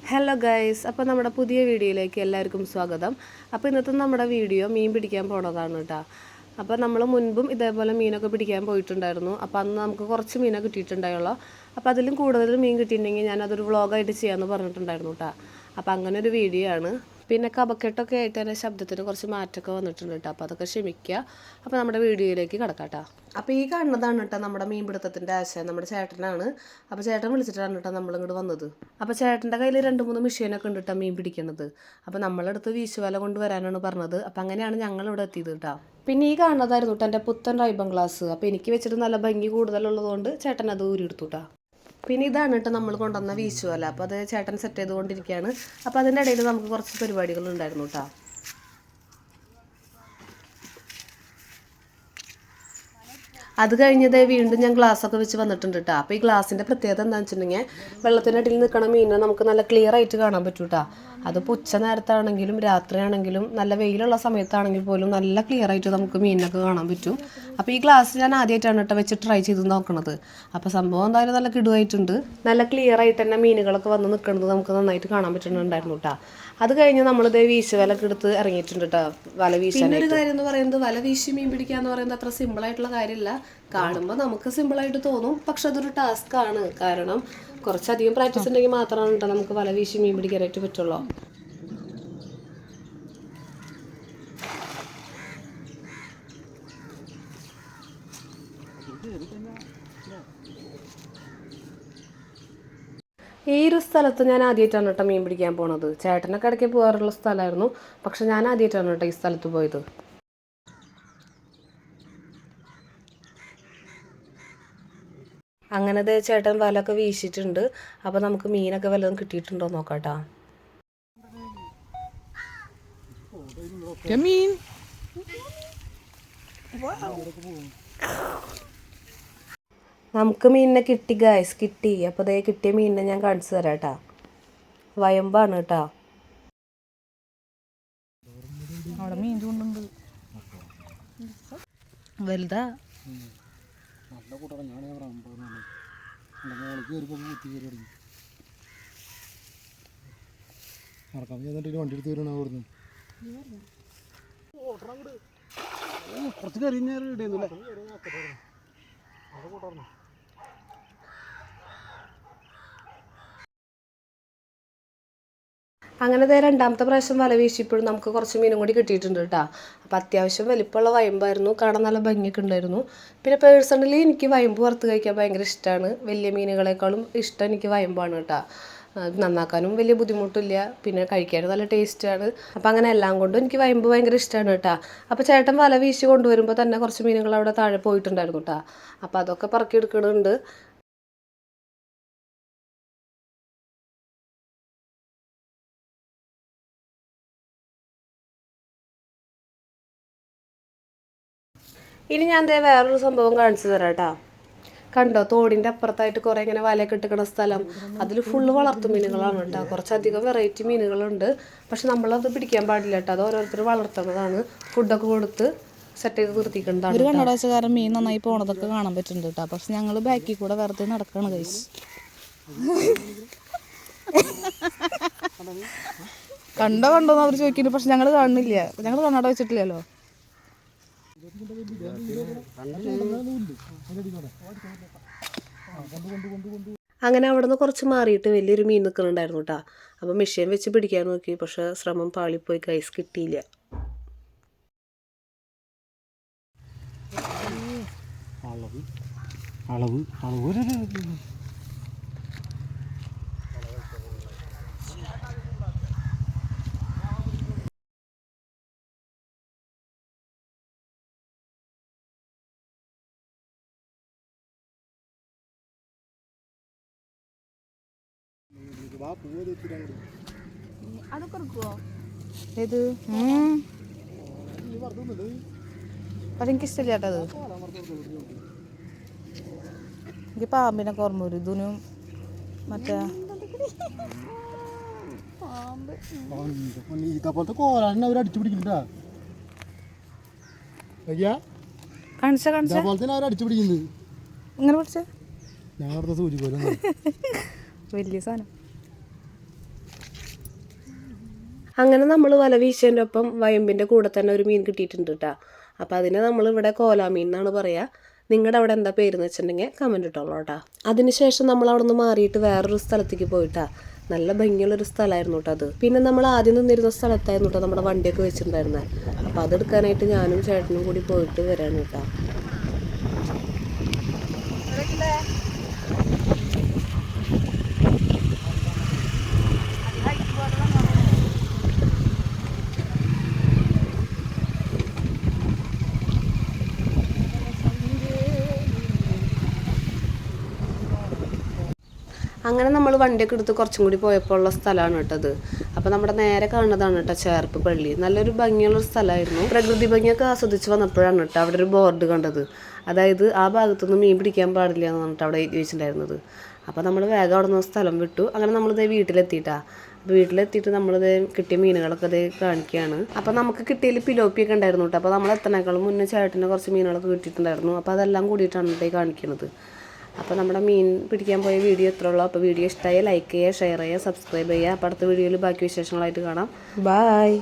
Hello guys, അപ്പോൾ നമ്മുടെ പുതിയ വീഡിയോയിലേക്ക് എല്ലാവർക്കും സ്വാഗതം. അപ്പോൾ ഇന്നത്തെ നമ്മുടെ വീഡിയോ മീൻ പിടിക്കാൻ പോണതാണ് കേട്ടോ. അപ്പോൾ നമ്മൾ മുൻപും ഇതേപോലെ മീനൊക്കെ പിടിക്കാൻ പോയിട്ടുണ്ടായിരുന്നു. അപ്പോൾ അന്ന് നമുക്ക് കുറച്ച് മീനെ കിട്ടിയിട്ടുണ്ടായുള്ളൂ. അപ്പോൾ അതിലും കൂടുതൽ മീൻ കിട്ടിയിട്ടുണ്ടെങ്കിൽ ഞാനതൊരു വ്ളോഗായിട്ട് ചെയ്യാമെന്ന് പറഞ്ഞിട്ടുണ്ടായിരുന്നു കേട്ടോ. അപ്പോൾ അങ്ങനെ ഒരു വീഡിയോ ആണ്. പിന്നെ കപക്കെട്ടൊക്കെ ആയിട്ട് തന്നെ ശബ്ദത്തിന് കുറച്ച് മാറ്റമൊക്കെ വന്നിട്ടുണ്ട് കേട്ടോ. അപ്പോൾ അതൊക്കെ ക്ഷമിക്കുക. അപ്പോൾ നമ്മുടെ വീഡിയോയിലേക്ക് കിടക്കാം കേട്ടോ. അപ്പോൾ ഈ കാണുന്നതാണ് കേട്ടോ നമ്മുടെ മീൻപിടുത്തത്തിൻ്റെ ആശയം. നമ്മുടെ ചേട്ടനാണ്. അപ്പോൾ ചേട്ടൻ വിളിച്ചിട്ടാണ് കേട്ടോ നമ്മളിങ്ങോട്ട് വന്നത്. അപ്പോൾ ചേട്ടൻ്റെ കയ്യിൽ 2-3 മെഷീനൊക്കെ ഉണ്ട് കേട്ടോ മീൻ പിടിക്കുന്നത്. അപ്പോൾ നമ്മളടുത്ത് വീശുവല കൊണ്ടുവരാനാണ് പറഞ്ഞത്. അപ്പോൾ അങ്ങനെയാണ് ഞങ്ങളിവിടെ എത്തിയത് കേട്ടോ. പിന്നെ ഈ കാണുന്നതായിരുന്നു കേട്ടോ എൻ്റെ പുത്തൻ റൈബൺ ഗ്ലാസ്. അപ്പോൾ എനിക്ക് വെച്ചിട്ട് നല്ല ഭംഗി കൂടുതലുള്ളതുകൊണ്ട് ചേട്ടൻ അത് ഊരിയെടുത്തു കേട്ടോ. പിന്നെ ഇതാണ് കേട്ടോ നമ്മൾ കൊണ്ടുവന്ന വീശുവല. അപ്പോൾ അത് ചേട്ടൻ സെറ്റ് ചെയ്തുകൊണ്ടിരിക്കുകയാണ്. അപ്പോൾ അതിൻ്റെ ഇടയിൽ നമുക്ക് കുറച്ച് പരിപാടികളുണ്ടായിരുന്നു കേട്ടോ. അത് കഴിഞ്ഞത് വീണ്ടും ഞാൻ ഗ്ലാസ്സൊക്കെ വെച്ച് വന്നിട്ടുണ്ട് കേട്ടോ. അപ്പോൾ ഈ ഗ്ലാസിൻ്റെ പ്രത്യേകത എന്താണെന്ന് വെച്ചിട്ടുണ്ടെങ്കിൽ വെള്ളത്തിനടിയിൽ നിൽക്കണ മീനിനെ നമുക്ക് നല്ല ക്ലിയർ ആയിട്ട് കാണാൻ പറ്റും കേട്ടോ. അതിപ്പോൾ ഉച്ച നേരത്താണെങ്കിലും രാത്രിയാണെങ്കിലും നല്ല വെയിലുള്ള സമയത്താണെങ്കിൽ പോലും നല്ല ക്ലിയർ ആയിട്ട് നമുക്ക് മീനിനൊക്കെ കാണാൻ പറ്റും. അപ്പോൾ ഈ ഗ്ലാസ് ഞാൻ ആദ്യമായിട്ടാണ് കേട്ടോ വെച്ച് ട്രൈ ചെയ്ത് നോക്കണത്. അപ്പോൾ സംഭവം എന്തായാലും നല്ല കിടുവായിട്ടുണ്ട്. നല്ല ക്ലിയർ ആയിട്ട് തന്നെ മീനുകളൊക്കെ വന്ന് നിൽക്കുന്നത് നമുക്ക് നന്നായിട്ട് കാണാൻ പറ്റുന്നുണ്ടായിരുന്നു കേട്ടോ. അത് കഴിഞ്ഞ് നമ്മളിത് വീശുവലൊക്കെ എടുത്ത് ഇറങ്ങിയിട്ടുണ്ട് കേട്ടോ വല വീശാൻ. ഒരു കാര്യം എന്ന് പറയുന്നത് വല വീശി മീൻ പിടിക്കുക എന്ന് പറയുന്നത് അത്ര സിമ്പിളായിട്ടുള്ള കാര്യമല്ല. കാണുമ്പോൾ നമുക്ക് സിമ്പിളായിട്ട് തോന്നും, പക്ഷെ അതൊരു ടാസ്ക് ആണ്. കാരണം കുറച്ചധികം പ്രാക്ടീസ് ഉണ്ടെങ്കിൽ മാത്രമാണ് കേട്ടോ നമുക്ക് വല വീശി മീൻ പിടിക്കാനായിട്ട് പറ്റുള്ളൂ. ഈ ഒരു സ്ഥലത്ത് ഞാൻ ആദ്യമായിട്ടാണ് കേട്ടോ മീൻ പിടിക്കാൻ പോണത്. ചേട്ടനൊക്കെ ഇടയ്ക്ക് പോകാറുള്ള സ്ഥലമായിരുന്നു, പക്ഷെ ഞാൻ ആദ്യമായിട്ടാണ് കേട്ടോ ഈ സ്ഥലത്ത് പോയത്. അങ്ങനെ ചേട്ടൻ വലൊക്കെ വീശിയിട്ടുണ്ട്. അപ്പോൾ നമുക്ക് മീനൊക്കെ വല്ലതും കിട്ടിയിട്ടുണ്ടോ നോക്കാട്ടോ. നമുക്ക് മീനിനെ കിട്ടി ഗൈസ്, കിട്ടി. അപ്പോൾ അതേ കിട്ടിയ മീനിനെ ഞാൻ കാണിച്ചു തരാം കേട്ടോ. വയമ്പാണ് കേട്ടോ. അവിടെ മീൻ ചൂണ്ടുണ്ട്, വലുതാ. അങ്ങനെ രണ്ടാമത്തെ പ്രാവശ്യം വല വീശിയപ്പോഴും നമുക്ക് കുറച്ച് മീനും കൂടി കിട്ടിയിട്ടുണ്ട് കേട്ടോ. അപ്പോൾ അത്യാവശ്യം വലിപ്പമുള്ള വയമ്പായിരുന്നു, കാണാൻ നല്ല ഭംഗിയൊക്കെ ഉണ്ടായിരുന്നു. പിന്നെ പേഴ്സണലി എനിക്ക് വയമ്പ് വറുത്ത് കഴിക്കാൻ ഭയങ്കര ഇഷ്ടമാണ്. വലിയ മീനുകളെക്കാളും ഇഷ്ടം എനിക്ക് വയമ്പാണ് കേട്ടോ. നന്നാക്കാനും വലിയ ബുദ്ധിമുട്ടില്ല, പിന്നെ കഴിക്കാനും നല്ല ടേസ്റ്റാണ്. അപ്പോൾ അങ്ങനെ എല്ലാം കൊണ്ടും എനിക്ക് വയമ്പ് ഭയങ്കര ഇഷ്ടമാണ് കേട്ടോ. അപ്പോൾ ചേട്ടൻ വല വീശി കൊണ്ടുവരുമ്പോൾ തന്നെ കുറച്ച് മീനുകൾ അവിടെ താഴെ പോയിട്ടുണ്ടായിരുന്നു കേട്ടോ. അപ്പോൾ അതൊക്കെ പറക്കിയെടുക്കുന്നുണ്ട്. ഇനി ഞാൻ വേറൊരു സംഭവം കാണിച്ചു തരാം കേട്ടോ. കണ്ടോ, തോടിൻ്റെ അപ്പുറത്തായിട്ട് കുറേ ഇങ്ങനെ വലയൊക്കെ ഇട്ടിക്കണ സ്ഥലം. അതിൽ ഫുള്ള് വളർത്തു മീനുകളാണ് കേട്ടോ. കുറച്ചധികം വെറൈറ്റി മീനുകളുണ്ട്. പക്ഷെ നമ്മളത് പിടിക്കാൻ പാടില്ല കേട്ടോ. അത് ഓരോരുത്തർ വളർത്തുന്നതാണ്. ഫുഡൊക്കെ കൊടുത്ത് സെറ്റ് ചെയ്ത് നിർത്തിക്കുന്നതാണ്. ഒരു കണ്ണടവശക്കാരൻ മീൻ നന്നായി പോണതൊക്കെ കാണാൻ പറ്റുന്നുണ്ട് കേട്ടോ. പക്ഷെ ഞങ്ങൾ ബാക്കിൽ കൂടെ വെറുതെ നടക്കുകയാണ് കഴിച്ച്. കണ്ടോന്ന് അവർ ചോദിക്കുന്നു, പക്ഷെ ഞങ്ങൾ കാണുന്നില്ല. ഞങ്ങൾ കണ്ണട വെച്ചിട്ടില്ലല്ലോ. അങ്ങനെ അവിടെ നിന്ന് കുറച്ച് മാറിയിട്ട് വലിയൊരു മീൻ നിൽക്കുന്നുണ്ടായിരുന്നു കേട്ടോ. അപ്പോൾ മെഷീൻ വെച്ച് പിടിക്കാൻ നോക്കി, പക്ഷെ ശ്രമം പാളിപ്പോയി, ഗൈസ് കിട്ടിയില്ല. ഏത് അതെനിക്കിഷ്ടമില്ല കേട്ടോ. അത് എനിക്ക് പാമ്പിനൊക്കെ ഓർമ്മ വരും. ഇതിനും മറ്റേ അടിച്ചു പിടിക്കുന്നുണ്ട്. ഇങ്ങനെ പിടിച്ച ഞങ്ങളുടെ സൂചി പോലെ വലിയ സാധനം. അങ്ങനെ നമ്മൾ വല വീശേൻ്റെ ഒപ്പം വയമ്പിൻ്റെ കൂടെ തന്നെ ഒരു മീൻ കിട്ടിയിട്ടുണ്ട് കേട്ടോ. അപ്പോൾ അതിനെ നമ്മളിവിടെ കോലാമീൻ എന്നാണ് പറയുക. നിങ്ങളുടെ അവിടെ എന്താ പേരെന്ന് വെച്ചിട്ടുണ്ടെങ്കിൽ കമൻറ്റ് ഇട്ടോളൂ കേട്ടോ. അതിനുശേഷം നമ്മൾ അവിടെ നിന്ന് മാറിയിട്ട് വേറൊരു സ്ഥലത്തേക്ക് പോയിട്ടാ. നല്ല ഭംഗിയുള്ളൊരു സ്ഥലമായിരുന്നു കേട്ടോ അത്. പിന്നെ നമ്മൾ ആദ്യം നിന്നിരുന്ന സ്ഥലത്തായിരുന്നു കേട്ടോ നമ്മുടെ വണ്ടിയൊക്കെ വെച്ചിട്ടുണ്ടായിരുന്നത്. അപ്പോൾ അതെടുക്കാനായിട്ട് ഞാനും ചേട്ടനും കൂടി പോയിട്ട് വരാണ് കേട്ടോ. അങ്ങനെ നമ്മൾ വണ്ടിയൊക്കെ എടുത്ത് കുറച്ചും കൂടി പോയപ്പോൾ ഉള്ള സ്ഥലമാണ് കേട്ടത്. അപ്പോൾ നമ്മുടെ നേരെ കാണുന്നതാണ് കേട്ടോ ചേർപ്പ് പള്ളി. നല്ലൊരു ഭംഗിയുള്ളൊരു സ്ഥലമായിരുന്നു. പ്രകൃതി ഭംഗിയൊക്കെ ആസ്വദിച്ച് വന്നപ്പോഴാണ് കേട്ടോ അവിടെ ഒരു ബോർഡ് കണ്ടത്. അതായത് ആ ഭാഗത്തുനിന്ന് മീൻ പിടിക്കാൻ പാടില്ല എന്ന് പറഞ്ഞിട്ട് അവിടെ എഴുതി വെച്ചിട്ടുണ്ടായിരുന്നത്. അപ്പോൾ നമ്മൾ വേഗം അവിടെ നിന്ന് സ്ഥലം വിട്ടു. അങ്ങനെ നമ്മളിത് വീട്ടിലെത്തിയിട്ടാ. അപ്പോൾ വീട്ടിലെത്തിയിട്ട് നമ്മളിത് കിട്ടിയ മീനുകളൊക്കെ ഇത് കാണിക്കുകയാണ്. അപ്പോൾ നമുക്ക് കിട്ടിയതിൽ പിലോപ്പിയൊക്കെ ഉണ്ടായിരുന്നു കേട്ടോ. അപ്പോൾ നമ്മൾ എത്തണേക്കാളും മുന്നേ ചേട്ടന് കുറച്ച് മീനുകളൊക്കെ കിട്ടിയിട്ടുണ്ടായിരുന്നു. അപ്പോൾ അതെല്ലാം കൂടിയിട്ടാണ് കേട്ടോ കാണിക്കുന്നത്. അപ്പോൾ നമ്മുടെ മീൻ പിടിക്കാൻ പോയ വീഡിയോ എത്ര ഉള്ളൂ. അപ്പോൾ വീഡിയോ ഇഷ്ടമായി ലൈക്ക് ചെയ്യുക, ഷെയർ ചെയ്യുക, സബ്സ്ക്രൈബ് ചെയ്യുക. അപ്പോൾ അടുത്ത വീഡിയോയിൽ ബാക്കി വിശേഷങ്ങളായിട്ട് കാണാം. ബൈ.